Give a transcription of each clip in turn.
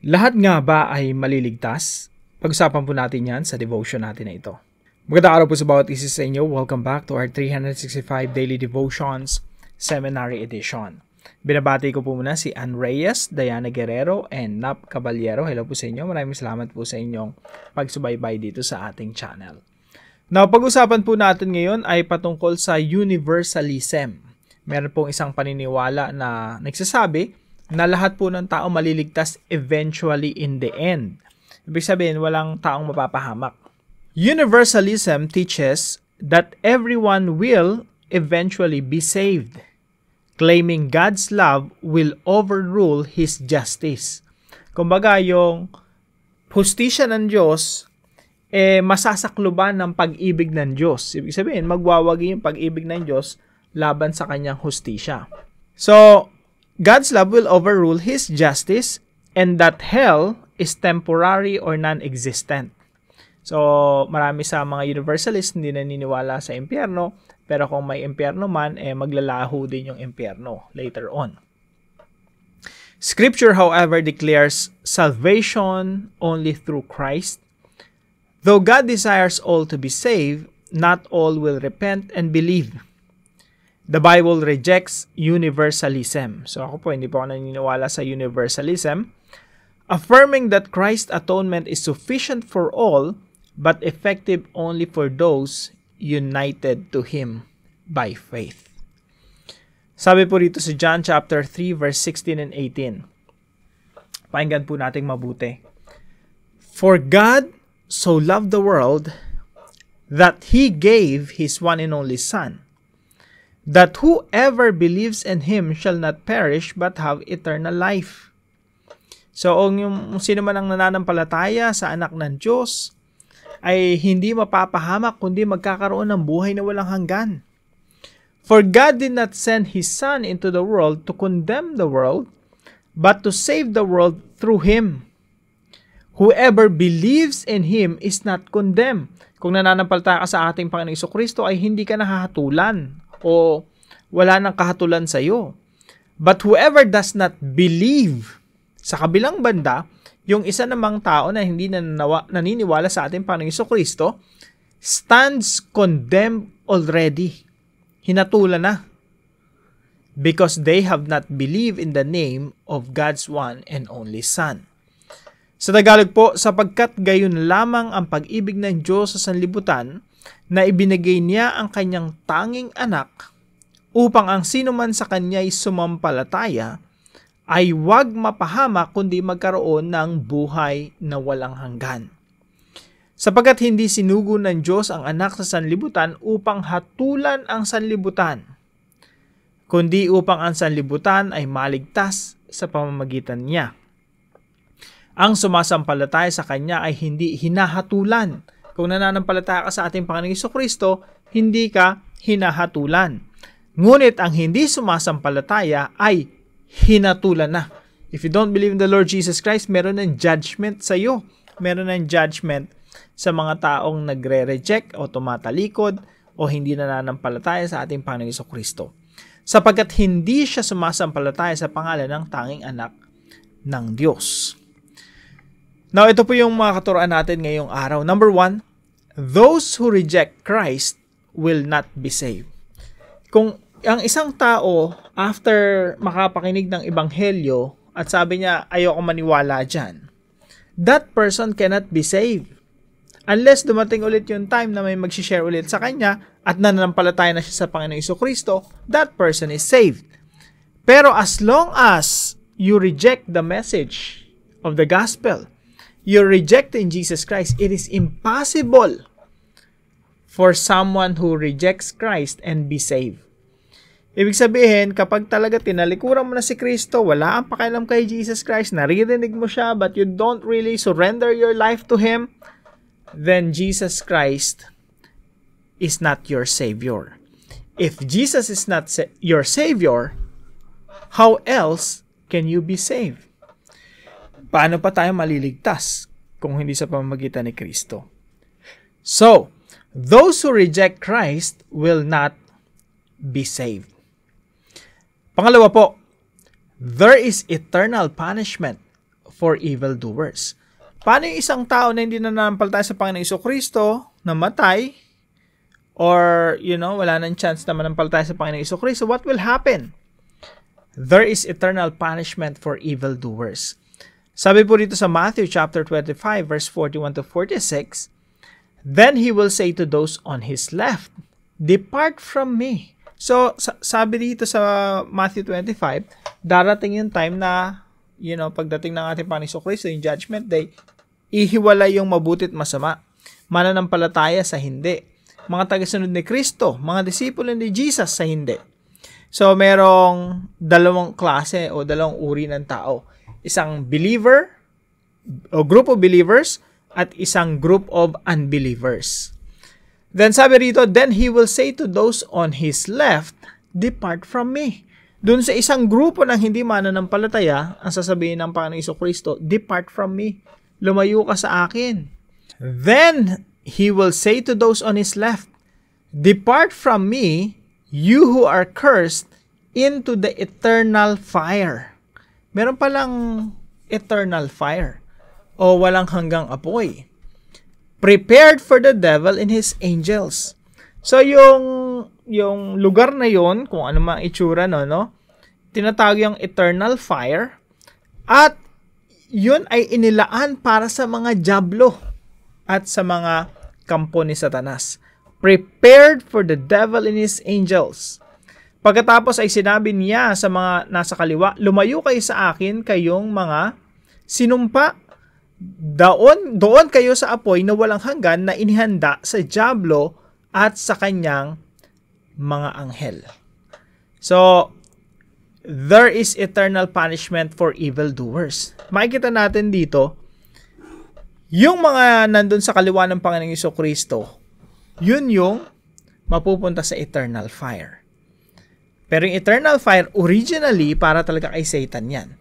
Lahat nga ba ay maliligtas? Pag-usapan po natin yan sa devotion natin na ito. Magandang araw po sa bawat isa sa inyo. Welcome back to our 365 Daily Devotions Seminary Edition. Binabati ko po muna si Ann Reyes, Diana Guerrero, and Nap Caballero. Hello po sa inyo. Maraming salamat po sa inyong pagsubaybay dito sa ating channel. Now, pag-usapan po natin ngayon ay patungkol sa universalism. Meron pong isang paniniwala na nagsasabi na lahat po ng tao maliligtas eventually in the end. Ibig sabihin, walang taong mapapahamak. Universalism teaches that everyone will eventually be saved, claiming God's love will overrule His justice. Kumbaga, yung hustisya ng Diyos, masasakluban ng pag-ibig ng Diyos. Ibig sabihin, magwawagi yung pag-ibig ng Diyos laban sa kanyang hustisya. So, God's love will overrule His justice, and that hell is temporary or non-existent. So, marami sa mga universalists hindi naniniwala sa impyerno, pero kung may impyerno man, maglalaho din yung impyerno later on. Scripture, however, declares salvation only through Christ. Though God desires all to be saved, not all will repent and believe. The Bible rejects universalism. So ako po, hindi po ako naniniwala sa universalism. Affirming that Christ's atonement is sufficient for all, but effective only for those united to Him by faith. Sabi po rito sa John chapter 3 verse 16 and 18. Pakinggan po nating mabuti. For God so loved the world that He gave His one and only Son, that whoever believes in Him shall not perish but have eternal life. So, yung sino man ang nananampalataya sa anak ng Diyos ay hindi mapapahamak kundi magkakaroon ng buhay na walang hanggan. For God did not send His Son into the world to condemn the world, but to save the world through Him. Whoever believes in Him is not condemned. Kung nananampalataya ka sa ating Panginoong Jesucristo ay hindi ka nahahatulan o wala nang kahatulan sa iyo. But whoever does not believe, sa kabilang banda, yung isa namang tao na hindi naniniwala sa ating Panginoong Jesucristo, stands condemned already. Hinatulan na. Because they have not believed in the name of God's one and only Son. Sa Tagalog po, sapagkat gayon lamang ang pag-ibig ng Diyos sa sanlibutan, na ibinigay niya ang kanyang tanging anak upang ang sino man sa kanya'y sumampalataya ay huwag mapahamak kundi magkaroon ng buhay na walang hanggan. Sapagkat hindi sinugo ng Diyos ang anak sa sanlibutan upang hatulan ang sanlibutan, kundi upang ang sanlibutan ay maligtas sa pamamagitan niya. Ang sumasampalataya sa kanya ay hindi hinahatulan. Kung nananampalataya ka sa ating Panginoong Jesucristo, hindi ka hinahatulan. Ngunit ang hindi sumasampalataya ay hinatulan na. If you don't believe in the Lord Jesus Christ, meron ng judgment sa iyo. Meron ng judgment sa mga taong nagre-reject o tumatalikod o hindi nananampalataya sa ating Panginoong Jesucristo. Sapagkat hindi siya sumasampalataya sa pangalan ng tanging anak ng Diyos. Now, ito po yung mga katuroan natin ngayong araw. Number 1, those who reject Christ will not be saved. Kung ang isang tao, after makapakinig ng ebanghelyo, at sabi niya, ayoko maniwala dyan, that person cannot be saved. Unless dumating ulit yung time na may mag-share ulit sa kanya, at nananampalataya na siya sa Panginoong Jesucristo, that person is saved. Pero as long as you reject the message of the gospel, you're rejecting Jesus Christ, it is impossible for someone who rejects Christ and be saved. Ibig sabihin, kapag talaga tinalikuran mo na si Kristo, wala ang pakialam kay Jesus Christ, naririnig mo siya, but you don't really surrender your life to Him, then Jesus Christ is not your Savior. If Jesus is not your Savior, how else can you be saved? Paano pa tayo maliligtas kung hindi sa pamamagitan ni Kristo? So, those who reject Christ will not be saved. Pangalawa po, there is eternal punishment for evildoers. Paano yung isang tao na hindi nananampalataya sa Panginoong Jesucristo, namatay, or, wala nang chance na manampalataya sa Panginoong Jesucristo? What will happen? There is eternal punishment for evildoers. Sabi po dito sa Matthew chapter 25, verse 41 to 46, "Then he will say to those on his left, 'Depart from me.'" So, sabi dito sa Matthew 25, darating yung time na, pagdating ng ating Panginoong Jesucristo, yung judgment day, ihiwalay yung mabuti at masama, mananampalataya sa hindi, mga tagasunod ni Kristo, mga disipulo ni Jesus sa hindi. So, merong dalawang klase o dalawang uri ng tao. Isang believer o group of believers at isang group of unbelievers. Then sabi rito, "Then he will say to those on his left, 'Depart from me.'" Doon sa isang grupo ng hindi mananampalataya, ang sasabihin ng Panginoong Jesucristo, "Depart from me." Lumayo ka sa akin. Then he will say to those on his left, "Depart from me, you who are cursed, into the eternal fire." Meron palang eternal fire o walang hanggang apoy. "Prepared for the devil and his angels." So yung lugar na yon, kung ano mang itsura tinatawag yung eternal fire, at yun ay inilaan para sa mga dyablo at sa mga kampo ni Satanas. Prepared for the devil and his angels. Pagkatapos ay sinabi niya sa mga nasa kaliwa, "Lumayo kayo sa akin, kayong mga sinumpa. Doon kayo sa apoy na walang hanggan na inihanda sa dyablo at sa kanyang mga anghel." So, there is eternal punishment for evildoers. Makikita natin dito, yung mga nandun sa kaliwa ng Panginoong Jesucristo, yun yung mapupunta sa eternal fire. Pero yung eternal fire, originally, para talaga kay Satan yan.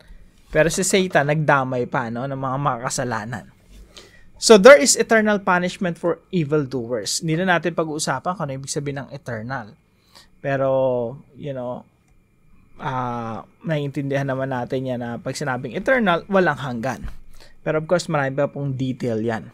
Pero si Satan, nagdamay pa ng mga makakasalanan. So, there is eternal punishment for evildoers. Hindi na natin pag-uusapan kung ano ibig sabihin ng eternal. Pero, naiintindihan naman natin yan na pag sinabing eternal, walang hanggan. Pero of course, marami pa pong detail yan.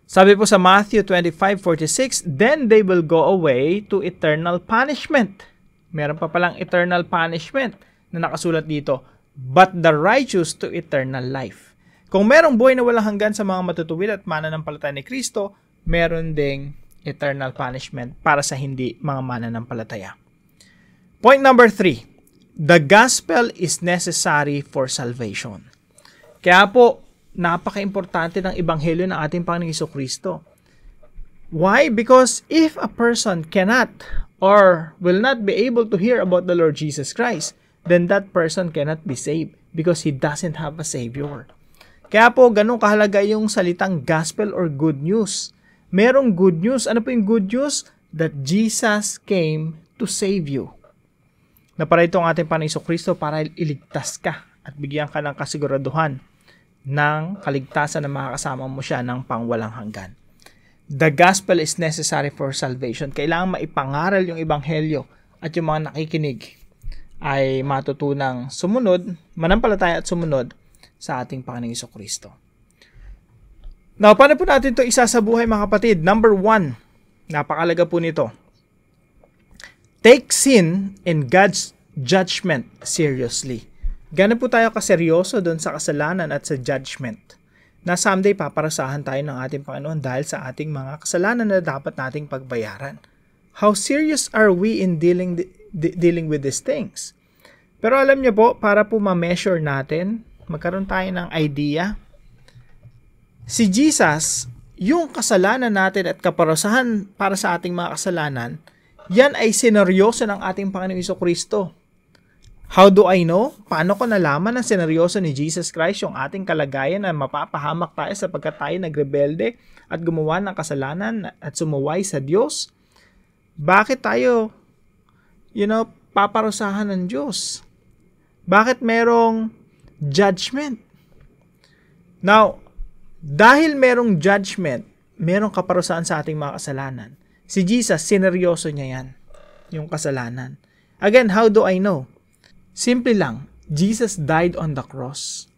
Sabi po sa Matthew 25:46, "Then they will go away to eternal punishment." Meron pa palang eternal punishment na nakasulat dito. "But the righteous to eternal life." Kung merong buhay na walang hanggan sa mga matutuwid at mananampalataya ni Kristo, meron ding eternal punishment para sa hindi mga mananampalataya. Point number 3, the gospel is necessary for salvation. Kaya po, napaka-importante ng ebanghelyo ng ating Panginoong Jesucristo. Why? Because if a person cannot or will not be able to hear about the Lord Jesus Christ, then that person cannot be saved because he doesn't have a Savior. Kaya po, ganun kahalaga yung salitang gospel or good news. Merong good news. Ano po yung good news? That Jesus came to save you. Na para itong ating Panginoong Jesucristo para iligtas ka at bigyan ka ng kasiguraduhan ng kaligtasan na makakasama mo siya ng pangwalang hanggan. The gospel is necessary for salvation. Kailangan maipangaral yung ebanghelyo at yung mga nakikinig ay matutunang sumunod, manampalataya at sumunod sa ating Panginoong Jesucristo. Now, paano po natin ito isasabuhay mga kapatid? Number 1, napakalaga po nito. Take sin and God's judgment seriously. Gano'n po tayo kaseryoso doon sa kasalanan at sa judgment na someday paparasahan tayo ng ating Panginoon dahil sa ating mga kasalanan na dapat nating pagbayaran. How serious are we in dealing with these things? Pero alam niyo po, para po ma-measure natin, magkaroon tayo ng idea. Si Jesus, yung kasalanan natin at kaparasahan para sa ating mga kasalanan, yan ay sineryoso ng ating Panginoong Jesucristo. How do I know? Paano ko nalaman na sineryoso ni Jesus Christ yung ating kalagayan na mapapahamak tayo sapagkat tayo nagrebelde at gumawa ng kasalanan at sumuway sa Diyos? Bakit tayo, paparusahan ng Diyos? Bakit merong judgment? Now, dahil merong judgment, merong kaparusahan sa ating mga kasalanan. Si Jesus, sineryoso niya yan, yung kasalanan. Again, how do I know? Simple lang, Jesus died on the cross.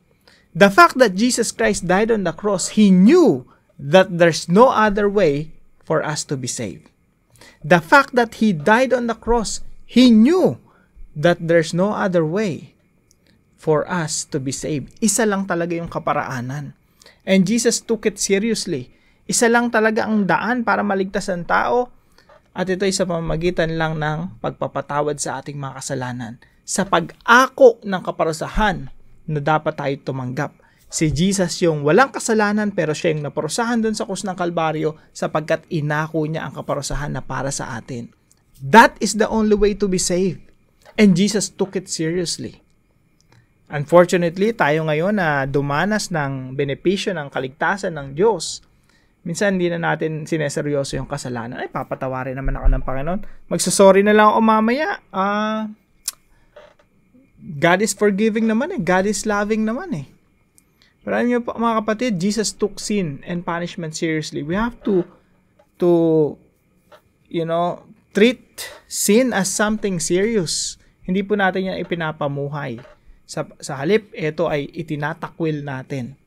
The fact that Jesus Christ died on the cross, He knew that there's no other way for us to be saved. The fact that He died on the cross, He knew that there's no other way for us to be saved. Isa lang talaga yung kaparaanan. And Jesus took it seriously. Isa lang talaga ang daan para maligtas ang tao, at ito ay sa pamamagitan lang ng pagpapatawad sa ating mga kasalanan. Sa pag-ako ng kaparusahan na dapat tayo tumanggap. Si Jesus yung walang kasalanan pero siya yung naparusahan dun sa krus ng Kalbaryo sapagkat inako niya ang kaparusahan na para sa atin. That is the only way to be saved. And Jesus took it seriously. Unfortunately, tayo ngayon na dumanas ng benepisyo ng kaligtasan ng Diyos, minsan hindi na natin sineseryoso yung kasalanan. Ay, papatawarin naman ako ng Panginoon. Magsasorry na lang ako mamaya. God is forgiving naman eh. God is loving naman eh. Pero alam niyo po mga kapatid, Jesus took sin and punishment seriously. We have to treat sin as something serious. Hindi po natin yan ipinapamuhay. Sa halip, ito ay itinatakwil natin.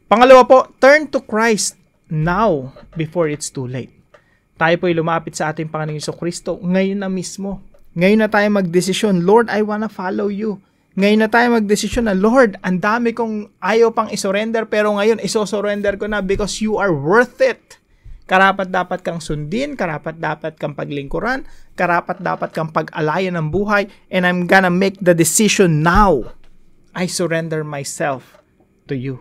Pangalawa po, turn to Christ now before it's too late. Tayo po ay lumapit sa ating Panginoong Jesucristo ngayon na mismo. Ngayon na tayo magdesisyon, Lord, I wanna follow you. Ngayon na tayo magdesisyon na, Lord, ang dami kong ayaw pang isurrender, pero ngayon isosurrender ko na because you are worth it. Karapat-dapat kang sundin, karapat-dapat kang paglingkuran, karapat-dapat kang pag-alayan ng buhay, and I'm gonna make the decision now. I surrender myself to you.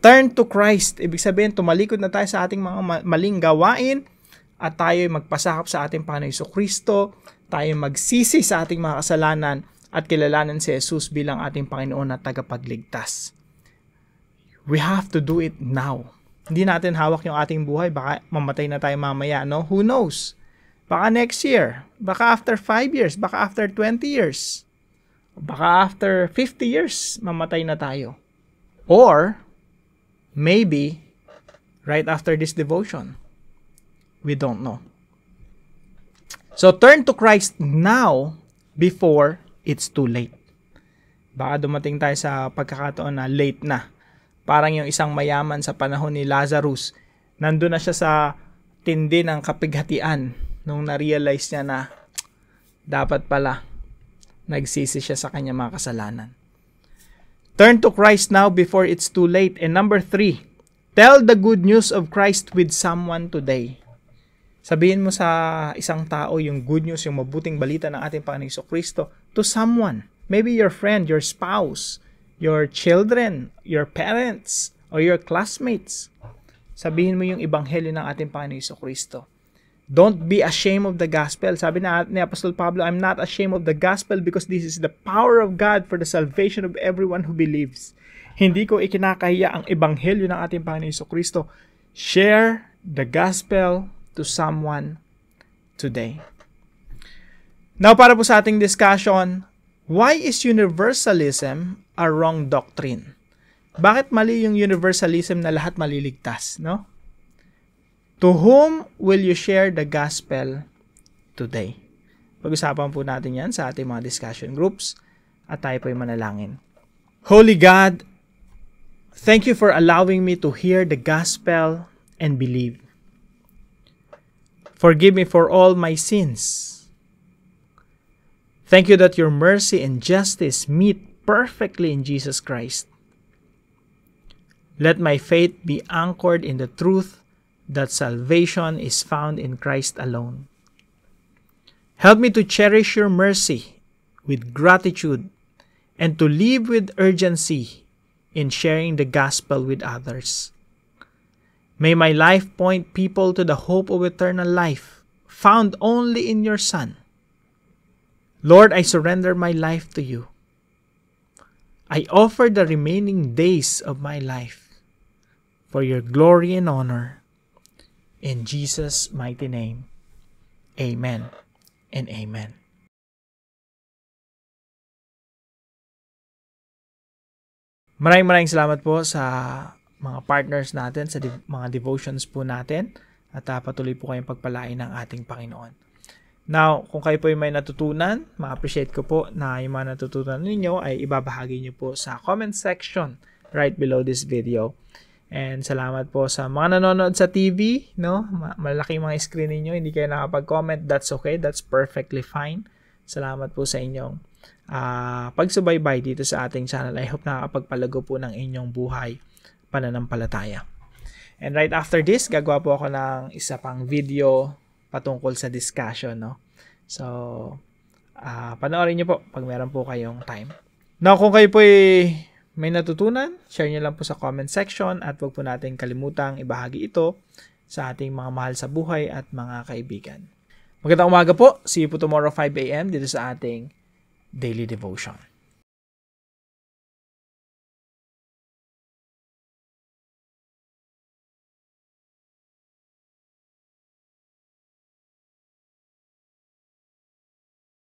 Turn to Christ. Ibig sabihin, tumalikod na tayo sa ating mga maling gawain at tayo magpasakop sa ating Panginoong Jesucristo, tayo magsisi sa ating mga kasalanan at kilalanin si Jesus bilang ating Panginoon at tagapagligtas. We have to do it now. Hindi natin hawak yung ating buhay. Baka mamatay na tayo mamaya, no? Who knows? Baka next year. Baka after 5 years. Baka after 20 years. Baka after 50 years, mamatay na tayo. Or, maybe, right after this devotion. We don't know. So, turn to Christ now before it's too late. Baka dumating tayo sa pagkakataon na late na. Parang yung isang mayaman sa panahon ni Lazarus, nandun na siya sa tindi ng kapighatian nung na-realize niya na dapat pala nagsisi siya sa kanyang mga kasalanan. Turn to Christ now before it's too late. And number 3, tell the good news of Christ with someone today. Sabihin mo sa isang tao yung good news, yung mabuting balita ng ating Panginoong Jesucristo to someone. Maybe your friend, your spouse, your children, your parents, or your classmates. Sabihin mo yung ebanghelyo ng ating Panginoong Jesucristo. Don't be ashamed of the gospel. Sabi ni Apostol Pablo, I'm not ashamed of the gospel because this is the power of God for the salvation of everyone who believes. Hindi ko ikinakahiya ang ebanghelyo ng ating Panginoong Jesucristo. Share the gospel to someone today. Now, para po sa ating discussion, why is universalism a wrong doctrine? Bakit mali yung universalism na lahat maliligtas, no? To whom will you share the gospel today? Pag-usapan po natin yan sa ating mga discussion groups at tayo po ay manalangin. Holy God, thank you for allowing me to hear the gospel and believe. Forgive me for all my sins. Thank you that your mercy and justice meet perfectly in Jesus Christ. Let my faith be anchored in the truth that salvation is found in Christ alone. Help me to cherish your mercy with gratitude and to live with urgency in sharing the gospel with others. May my life point people to the hope of eternal life found only in your Son. Lord, I surrender my life to you. I offer the remaining days of my life for your glory and honor. In Jesus' mighty name, amen and amen. Maraming salamat po sa mga partners natin, sa mga devotions po natin, at patuloy po kayong pagpalain ng ating Panginoon. Now, kung kayo po may natutunan, ma-appreciate ko po na yung mga natutunan ninyo ay ibabahagi nyo po sa comment section right below this video. And salamat po sa mga nanonood sa TV, no? Malaking mga screen ninyo, hindi kayo nakapag-comment. That's okay, that's perfectly fine. Salamat po sa inyong pagsubaybay dito sa ating channel. I hope nakakapagpalago po ng inyong buhay pananampalataya. And right after this, gagawa po ako ng isa pang video patungkol sa discussion, no? So, panoorin niyo po pag meron po kayong time. Now, kung kayo po may natutunan, share niyo lang po sa comment section at huwag po natin kalimutang ibahagi ito sa ating mga mahal sa buhay at mga kaibigan. Magandang umaga po. See you po tomorrow 5 a.m. dito sa ating Daily Devotion.